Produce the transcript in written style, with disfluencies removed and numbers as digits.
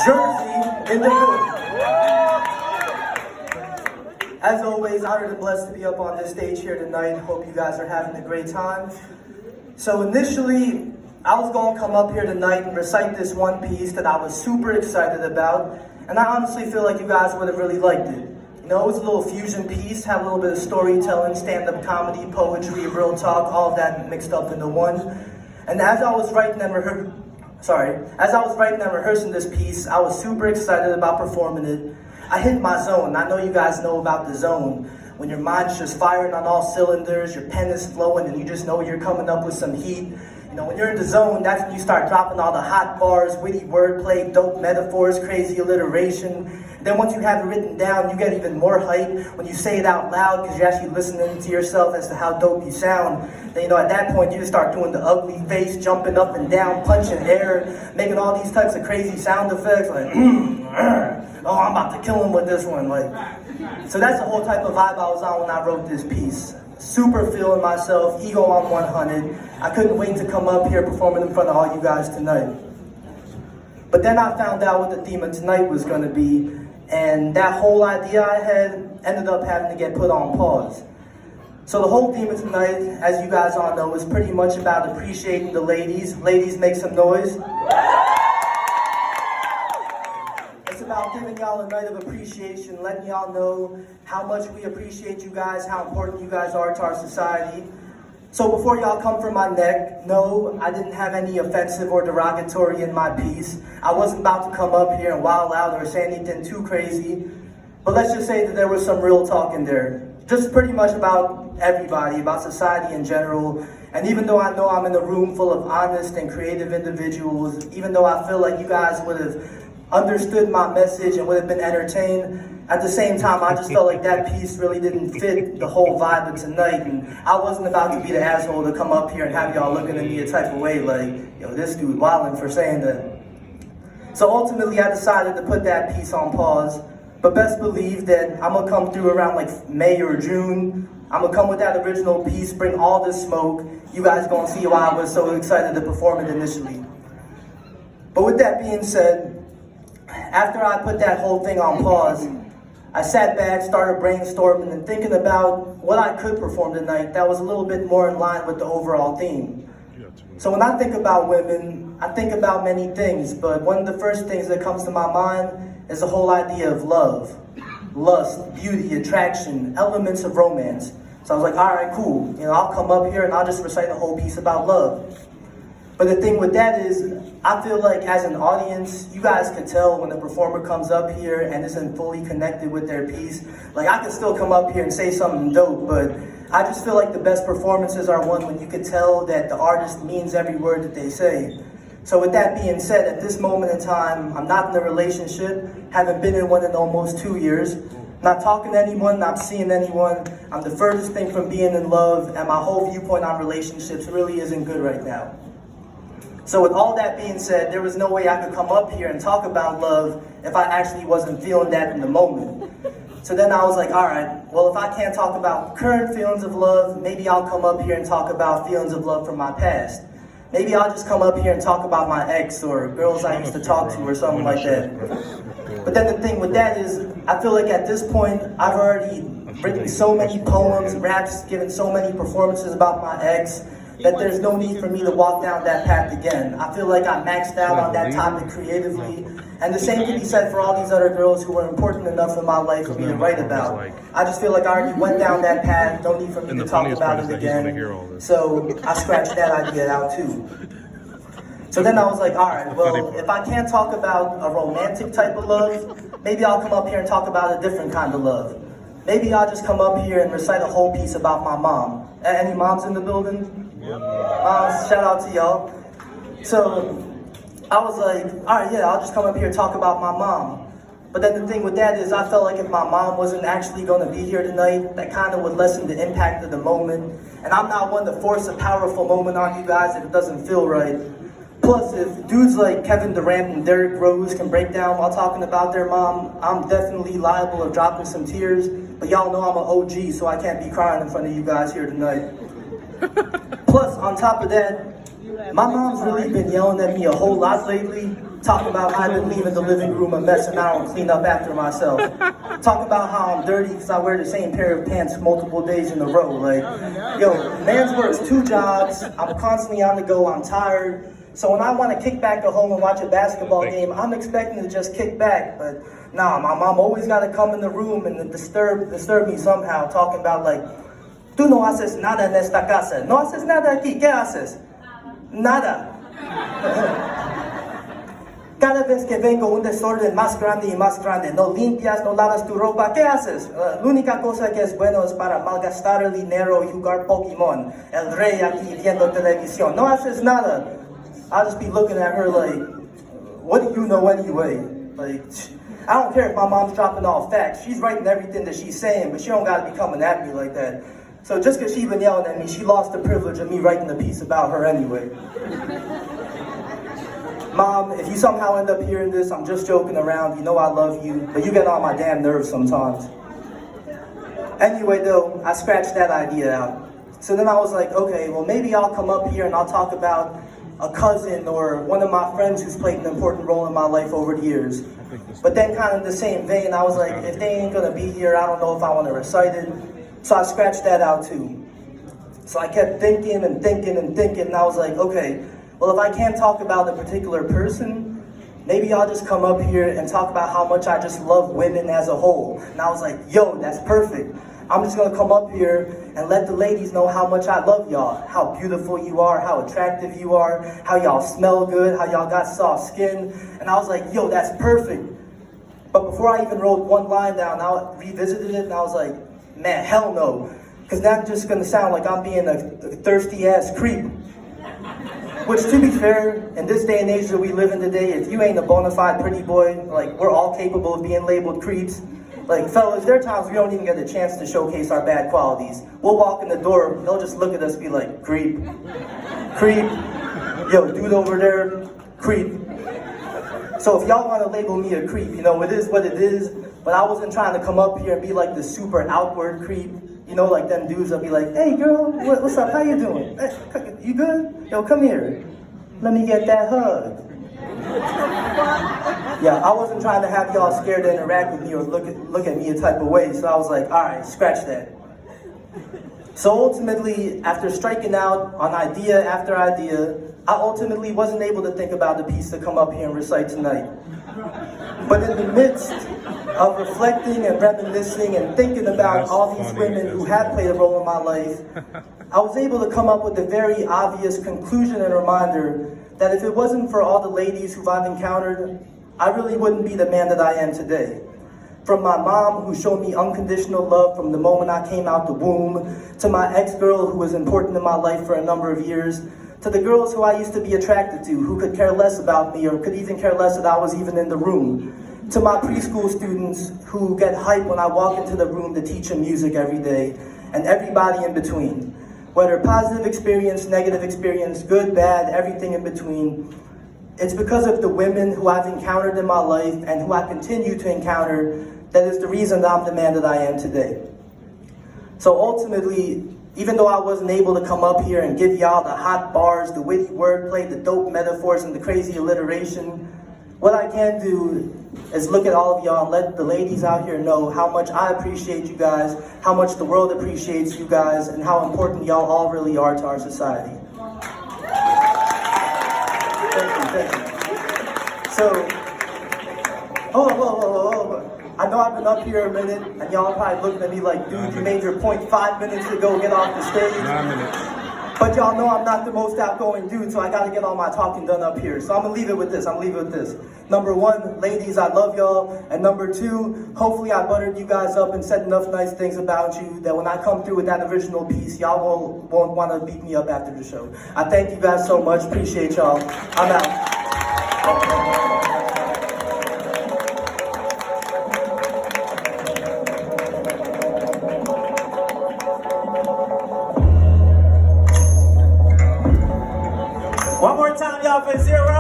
Jersey in the building. As always, honored and blessed to be up on this stage here tonight. Hope you guys are having a great time. So initially, I was going to come up here tonight and recite this one piece that I was super excited about, and I honestly feel like you guys would have really liked it. You know, it was a little fusion piece, had a little bit of storytelling, stand-up comedy, poetry, real talk, all of that mixed up into one. And as I was writing and rehearsing this piece, I was super excited about performing it. I hit my zone. I know you guys know about the zone. When your mind's just firing on all cylinders, your pen is flowing, and you just know you're coming up with some heat. You know, when you're in the zone, that's when you start dropping all the hot bars, witty wordplay, dope metaphors, crazy alliteration. Then once you have it written down, you get even more hype when you say it out loud because you're actually listening to yourself as to how dope you sound. Then, you know, at that point, you just start doing the ugly face, jumping up and down, punching air, making all these types of crazy sound effects like, oh, I'm about to kill him with this one. So that's the whole type of vibe I was on when I wrote this piece. Super feeling myself, ego on 100. I couldn't wait to come up here performing in front of all you guys tonight. But then I found out what the theme of tonight was going to be, and that whole idea I had ended up having to get put on pause. So the whole theme of tonight, as you guys all know, is pretty much about appreciating the ladies. Ladies, make some noise. It's about giving y'all a night of appreciation, letting y'all know how much we appreciate you guys, how important you guys are to our society. So before y'all come for my neck, no, I didn't have any offensive or derogatory in my piece. I wasn't about to come up here and wild out or say anything too crazy. But let's just say that there was some real talk in there. Just pretty much about everybody, about society in general. And even though I know I'm in a room full of honest and creative individuals, even though I feel like you guys would have understood my message and would have been entertained, at the same time, I just felt like that piece really didn't fit the whole vibe of tonight, and I wasn't about to be the asshole to come up here and have y'all looking at me a type of way like, yo, this dude wildin' for saying that. So ultimately, I decided to put that piece on pause, but best believe that I'm gonna come through around like May or June. I'm gonna come with that original piece, bring all this smoke. You guys gonna see why I was so excited to perform it initially. But with that being said, after I put that whole thing on pause, I sat back, started brainstorming and thinking about what I could perform tonight that was a little bit more in line with the overall theme. So when I think about women, I think about many things, but one of the first things that comes to my mind is the whole idea of love, lust, beauty, attraction, elements of romance. So I was like, all right, cool. You know, I'll come up here and I'll just recite a whole piece about love. But the thing with that is, I feel like as an audience, you guys could tell when the performer comes up here and isn't fully connected with their piece. Like, I could still come up here and say something dope, but I just feel like the best performances are one when you could tell that the artist means every word that they say. So with that being said, at this moment in time, I'm not in a relationship, haven't been in one in almost 2 years, not talking to anyone, not seeing anyone. I'm the furthest thing from being in love, and my whole viewpoint on relationships really isn't good right now. So with all that being said, there was no way I could come up here and talk about love if I actually wasn't feeling that in the moment. So then I was like, all right, well, if I can't talk about current feelings of love, maybe I'll come up here and talk about feelings of love from my past. Maybe I'll just come up here and talk about my ex or girls I used to talk to or something like that. But then the thing with that is, I feel like at this point, I've already written so many poems, raps, given so many performances about my ex, that there's no need for me to walk down that path again. I feel like I maxed out on that topic creatively, and the same can be said for all these other girls who were important enough in my life for me to write about. I just feel like I already went down that path, no need for me to talk about it again, so I scratched that idea out too. So then I was like, all right, well, if I can't talk about a romantic type of love, maybe I'll come up here and talk about a different kind of love. Maybe I'll just come up here and recite a whole piece about my mom. Any moms in the building? Shout out to y'all. So I was like, all right, yeah, I'll just come up here and talk about my mom. But then the thing with that is, I felt like if my mom wasn't actually going to be here tonight, that kind of would lessen the impact of the moment. And I'm not one to force a powerful moment on you guys if it doesn't feel right. Plus, if dudes like Kevin Durant and Derrick Rose can break down while talking about their mom, I'm definitely liable to dropping some tears. But y'all know I'm an OG, so I can't be crying in front of you guys here tonight. Plus, on top of that, my mom's really been yelling at me a whole lot lately, Talking about how I've been leaving the living room a mess and I don't clean up after myself. Talking about how I'm dirty because I wear the same pair of pants multiple days in a row. Like, yo, man's works 2 jobs. I'm constantly on the go. I'm tired. So when I want to kick back at home and watch a basketball game, I'm expecting to just kick back. But nah, my mom always got to come in the room and disturb me somehow, talking about like, tú no haces nada en esta casa. No haces nada aquí. ¿Qué haces? Nada. Cada vez que vengo un desorden más grande y más grande, no limpias, no lavas tu ropa, ¿qué haces? La única cosa que es bueno es para malgastar el dinero y jugar Pokémon, el rey aquí viendo televisión. No haces nada. I'll just be looking at her like, what do you know anyway? Like, I don't care if my mom's dropping off facts. She's writing everything that she's saying, but she don't gotta be coming at me like that. So just because she's been yelling at me, she lost the privilege of me writing a piece about her anyway. Mom, if you somehow end up hearing this, I'm just joking around. You know I love you, but you get on my damn nerves sometimes. Anyway, though, I scratched that idea out. So then I was like, okay, well, maybe I'll come up here and I'll talk about a cousin or one of my friends who's played an important role in my life over the years. But then kind of in the same vein, I was like, if they ain't gonna be here, I don't know if I want to recite it. So I scratched that out too. So I kept thinking and thinking and thinking, and I was like, okay, well, if I can't talk about a particular person, maybe I'll just come up here and talk about how much I just love women as a whole. And I was like, yo, that's perfect. I'm just gonna come up here and let the ladies know how much I love y'all, how beautiful you are, how attractive you are, how y'all smell good, how y'all got soft skin. And I was like, yo, that's perfect. But before I even wrote one line down, I revisited it and I was like, man, hell no. Because that's just gonna sound like I'm being a thirsty ass creep. Which, to be fair, in this day and age that we live in today, if you ain't a bona fide pretty boy, like, we're all capable of being labeled creeps. Like, fellas, there are times we don't even get a chance to showcase our bad qualities. We'll walk in the door, they'll just look at us and be like, creep, creep, yo, dude over there, creep. So if y'all want to label me a creep, you know, it is what it is, but I wasn't trying to come up here and be like the super outward creep. You know, like them dudes will be like, hey girl, what's up, how you doing? Hey, you good? Yo, come here. Let me get that hug. Yeah, I wasn't trying to have y'all scared to interact with me or look at me a type of way, so I was like, all right, scratch that. So ultimately, after striking out on idea after idea, I ultimately wasn't able to think about the piece to come up here and recite tonight. But in the midst of reflecting and reminiscing and thinking about all these women who have played a role in my life, I was able to come up with a very obvious conclusion and reminder that if it wasn't for all the ladies who I've encountered, I really wouldn't be the man that I am today. From my mom, who showed me unconditional love from the moment I came out the womb, to my ex-girl who was important in my life for a number of years, to the girls who I used to be attracted to, who could care less about me or could even care less that I was even in the room, to my preschool students who get hyped when I walk into the room to teach them music every day, and everybody in between. Whether positive experience, negative experience, good, bad, everything in between, it's because of the women who I've encountered in my life and who I continue to encounter that is the reason that I'm the man that I am today. So ultimately, even though I wasn't able to come up here and give y'all the hot bars, the witty wordplay, the dope metaphors, and the crazy alliteration, what I can do is look at all of y'all and let the ladies out here know how much I appreciate you guys, how much the world appreciates you guys, and how important y'all all really are to our society. Thank you. So, I know I've been up here a minute, and y'all are probably looking at me like, dude, you made your point 5 minutes ago, get off the stage. 9 minutes. But y'all know I'm not the most outgoing dude, so I gotta get all my talking done up here. So I'm gonna leave it with this, Number one, ladies, I love y'all. And number two, hopefully I buttered you guys up and said enough nice things about you that when I come through with that original piece, y'all won't wanna beat me up after the show. I thank you guys so much, appreciate y'all. I'm out. One more time, y'all, for 0.